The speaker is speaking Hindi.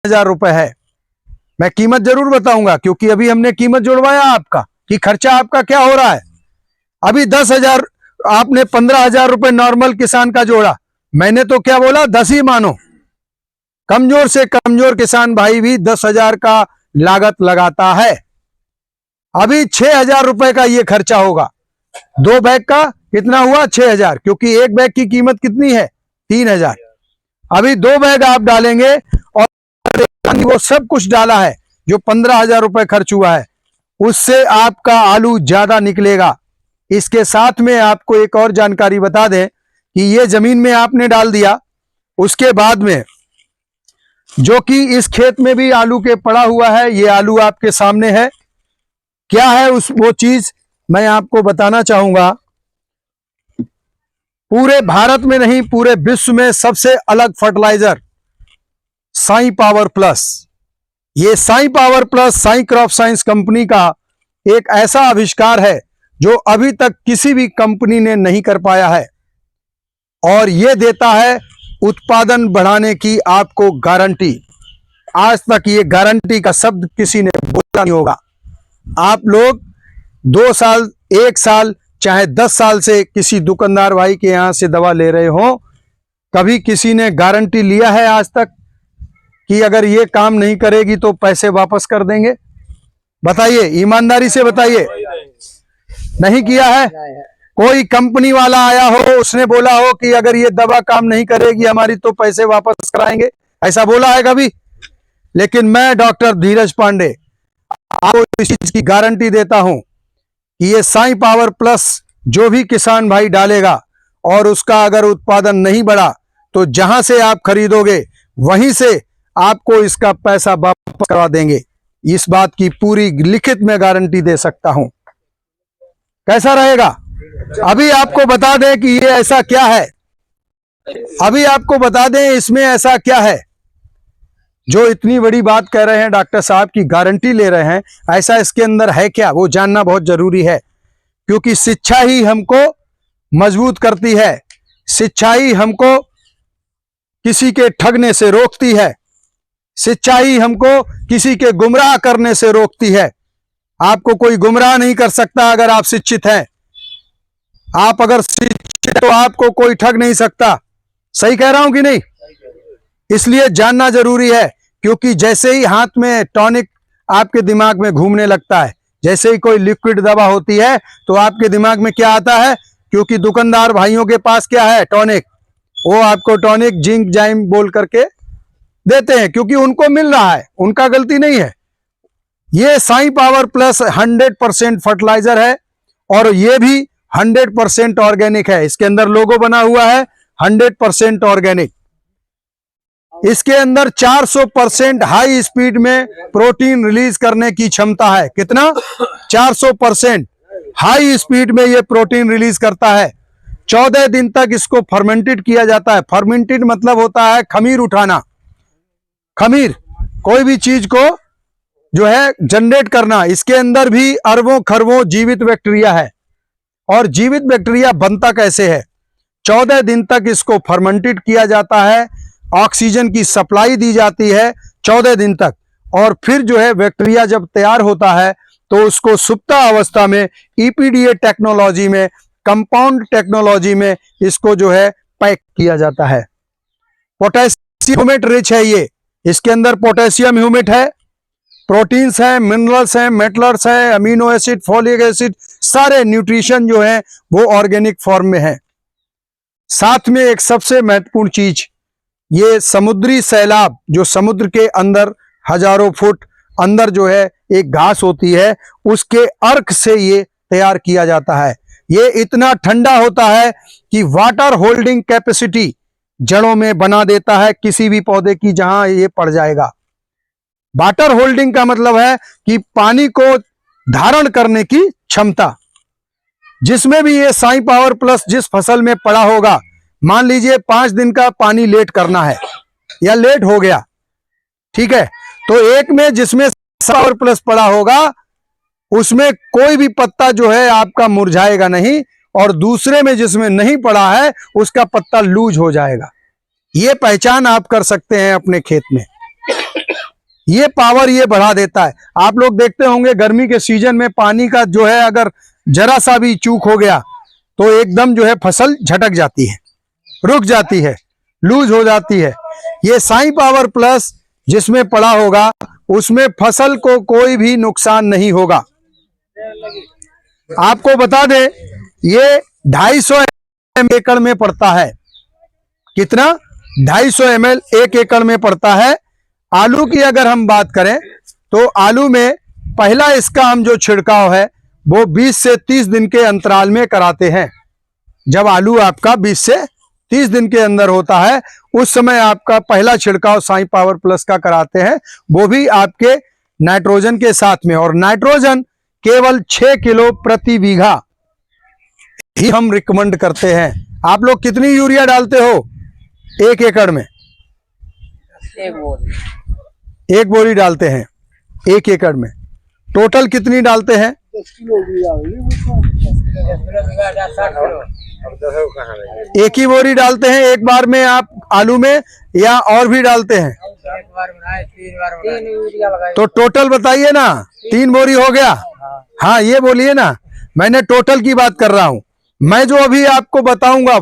10,000 रुपए है। मैं कीमत जरूर बताऊंगा क्योंकि अभी हमने कीमत जोड़वाया आपका कि खर्चा आपका क्या हो रहा है। अभी 10,000 आपने 15,000 रुपए नॉर्मल किसान का जोड़ा, मैंने तो क्या बोला 10 ही मानो। कमजोर से कमजोर किसान भाई भी 10,000 का लागत लगाता है। अभी 6,000 रुपए का ये खर्चा होगा। 2 बैग का कितना हुआ 6,000, क्योंकि एक बैग की कीमत कितनी है 3,000। अभी 2 बैग आप डालेंगे और वो सब कुछ डाला है जो 15,000 रुपए खर्च हुआ है, उससे आपका आलू ज्यादा निकलेगा। इसके साथ में आपको एक और जानकारी बता दें कि ये जमीन में आपने डाल दिया, उसके बाद में जो कि इस खेत में भी आलू के पड़ा हुआ है, ये आलू आपके सामने है। क्या है वो चीज मैं आपको बताना चाहूंगा। पूरे भारत में नहीं पूरे विश्व में सबसे अलग फर्टिलाइजर साई पावर प्लस। ये Sai Power Plus Sai Crop Science company का एक ऐसा आविष्कार है जो अभी तक किसी भी कंपनी ने नहीं कर पाया है, और ये देता है उत्पादन बढ़ाने की आपको गारंटी। आज तक ये गारंटी का शब्द किसी ने बोला नहीं होगा। आप लोग 2 साल 1 साल चाहे 10 साल से किसी दुकानदार भाई के यहां से दवा ले रहे हो, कभी किसी ने गारंटी लिया है आज तक कि अगर ये काम नहीं करेगी तो पैसे वापस कर देंगे? बताइए, ईमानदारी से बताइए। नहीं किया है। कोई कंपनी वाला आया हो, उसने बोला हो कि अगर ये दवा काम नहीं करेगी हमारी तो पैसे वापस कराएंगे, ऐसा बोला है कभी? लेकिन मैं डॉक्टर धीरज पांडे आपको इस चीज की गारंटी देता हूं कि ये साई पावर प्लस जो भी किसान भाई डालेगा और उसका अगर उत्पादन नहीं बढ़ा तो जहां से आप खरीदोगे वहीं से आपको इसका पैसा वापस करवा देंगे। इस बात की पूरी लिखित में गारंटी दे सकता हूं। कैसा रहेगा? अभी आपको बता दें कि ये ऐसा क्या है, अभी आपको बता दें इसमें ऐसा क्या है जो इतनी बड़ी बात कह रहे हैं डॉक्टर साहब की गारंटी ले रहे हैं। ऐसा इसके अंदर है क्या, वो जानना बहुत जरूरी है, क्योंकि शिक्षा ही हमको मजबूत करती है, शिक्षा ही हमको किसी के ठगने से रोकती है, शिक्षा ही हमको किसी के गुमराह करने से रोकती है। आपको कोई गुमराह नहीं कर सकता अगर आप शिक्षित हैं। आप अगर शिक्षित तो आपको कोई ठग नहीं सकता। सही कह रहा हूं कि नहीं? इसलिए जानना जरूरी है, क्योंकि जैसे ही हाथ में टॉनिक आपके दिमाग में घूमने लगता है, जैसे ही कोई लिक्विड दवा होती है तो आपके दिमाग में क्या आता है, क्योंकि दुकानदार भाइयों के पास क्या है टॉनिक, वो आपको टॉनिक जिंक जाइम बोल करके देते हैं क्योंकि उनको मिल रहा है, उनका गलती नहीं है। ये साई पावर प्लस 100% फर्टिलाइजर है और ये भी 100% ऑर्गेनिक है। इसके अंदर लोगो बना हुआ है 100% ऑर्गेनिक। इसके अंदर 400% हाई स्पीड में प्रोटीन रिलीज करने की क्षमता है। कितना? 400% हाई स्पीड में ये प्रोटीन रिलीज करता है। 14 दिन तक इसको फर्मेंटेड किया जाता है। फर्मेंटेड मतलब होता है खमीर उठाना, खमीर कोई भी चीज को जो है जनरेट करना। इसके अंदर भी अरबों खरबों जीवित बैक्टीरिया है। और जीवित बैक्टीरिया बनता कैसे है? 14 दिन तक इसको फर्मेंटेड किया जाता है, ऑक्सीजन की सप्लाई दी जाती है 14 दिन तक, और फिर जो है बैक्टीरिया जब तैयार होता है तो उसको सुप्ता अवस्था में ईपीडीए टेक्नोलॉजी में, कंपाउंड टेक्नोलॉजी में इसको जो है पैक किया जाता है। पोटेशियम ह्यूमेट रिच है ये, इसके अंदर पोटेशियम ह्यूमेट है, प्रोटीन्स हैं, मिनरल्स हैं, मेटल्स हैं, अमीनो एसिड, फोलिक एसिड, सारे न्यूट्रिशन जो है वो ऑर्गेनिक फॉर्म में है। साथ में एक सबसे महत्वपूर्ण चीज, ये समुद्री सैलाब जो समुद्र के अंदर हजारों फुट अंदर जो है एक घास होती है, उसके अर्क से ये तैयार किया जाता है। ये इतना ठंडा होता है कि वाटर होल्डिंग कैपेसिटी जड़ों में बना देता है किसी भी पौधे की जहां ये पड़ जाएगा। वाटर होल्डिंग का मतलब है कि पानी को धारण करने की क्षमता। जिसमें भी ये साई पावर प्लस जिस फसल में पड़ा होगा, मान लीजिए 5 दिन का पानी लेट करना है या लेट हो गया, ठीक है, तो एक में जिसमें पावर प्लस पड़ा होगा उसमें कोई भी पत्ता जो है आपका मुरझाएगा नहीं, और दूसरे में जिसमें नहीं पड़ा है उसका पत्ता लूज हो जाएगा। ये पहचान आप कर सकते हैं अपने खेत में। ये पावर ये बढ़ा देता है। आप लोग देखते होंगे गर्मी के सीजन में पानी का जो है अगर जरा सा भी चूक हो गया तो एकदम जो है फसल झटक जाती है, रुक जाती है, लूज हो जाती है। ये साई पावर प्लस जिसमें पड़ा होगा उसमें फसल को कोई भी नुकसान नहीं होगा। आपको बता दें ये 250 एकड़ में पड़ता है। कितना? 250 ml 1 एकड़ में पड़ता है। आलू की अगर हम बात करें तो आलू में पहला इसका हम जो छिड़काव है वो 20 से 30 दिन के अंतराल में कराते हैं। जब आलू आपका 20 से 30 दिन के अंदर होता है उस समय आपका पहला छिड़काव साई पावर प्लस का कराते हैं, वो भी आपके नाइट्रोजन के साथ में। और नाइट्रोजन केवल 6 किलो प्रति बीघा ही हम रिकमेंड करते हैं। आप लोग कितनी यूरिया डालते हो 1 एकड़ में? एक बोरी डालते हैं 1 एकड़ में। टोटल कितनी डालते हैं? 1 ही बोरी डालते हैं एक बार में आप आलू में, या और भी डालते हैं? तो टोटल बताइए ना। 3 बोरी हो गया? हाँ ये बोलिए ना, मैंने टोटल की बात कर रहा हूं। मैं जो अभी आपको बताऊंगा